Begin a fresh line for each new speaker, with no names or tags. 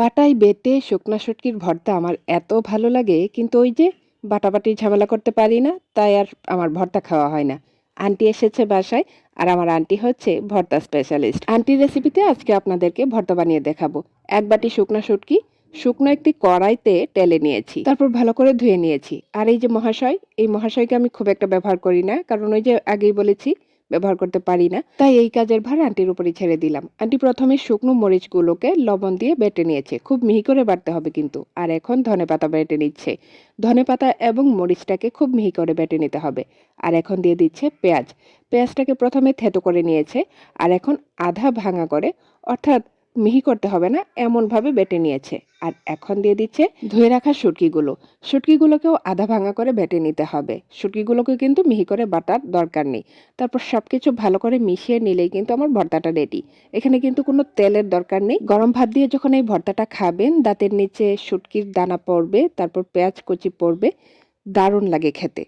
পাটায় বেটে শুকনা শুটকির ভর্তা আমার এত ভালো লাগে, কিন্তু ওই যে বাটাবাটির ঝামেলা করতে পারি না, তাই আর আমার ভর্তা খাওয়া হয় না। আন্টি এসেছে বাসায়, আর আমার আন্টি হচ্ছে ভর্তা স্পেশালিস্ট। আন্টির রেসিপিতে আজকে আপনাদেরকে ভর্তা বানিয়ে দেখাবো। এক বাটি শুকনা শুটকি শুকনো একটি কড়াইতে টেলে নিয়েছি, তারপর ভালো করে ধুয়ে নিয়েছি। আর এই যে মহাশয়, এই মহাশয়কে আমি খুব একটা ব্যবহার করি না, কারণ ওই যে আগেই বলেছি ব্যবহার করতে পারি না, তাই এই কাজের ভার আন্টির উপরই ছেড়ে দিলাম। আন্টি প্রথমে শুকনো মরিচগুলোকে লবণ দিয়ে বেটে নিয়েছে, খুব মিহি করে বাটতে হবে কিন্তু। আর এখন ধনেপাতা বেটে নিচ্ছে। ধনেপাতা এবং মরিচটাকে খুব মিহি করে বেটে নিতে হবে। আর এখন দিয়ে দিচ্ছে পেঁয়াজ। পেঁয়াজটাকে প্রথমে থেতো করে নিয়েছে, আর এখন আধা ভাঙা করে, অর্থাৎ মিহি করতে হবে না এমনভাবে বেটে নিয়েছে। আর এখন দিয়ে দিচ্ছে ধুয়ে রাখা শুটকিগুলো। শুটকিগুলোকেও আধা ভাঙা করে বেটে নিতে হবে। শুটকিগুলোকে কিন্তু মিহি করে বাটার দরকার নেই। তারপর সবকিছু ভালো করে মিশিয়ে নিলেই কিন্তু আমার ভর্তাটা রেডি। এখানে কিন্তু কোনো তেলের দরকার নেই। গরম ভাত দিয়ে যখন এই ভর্তাটা খাবেন, দাঁতের নিচে শুটকির দানা পড়বে, তারপর পেঁয়াজ কুচি পড়বে, দারুণ লাগে খেতে।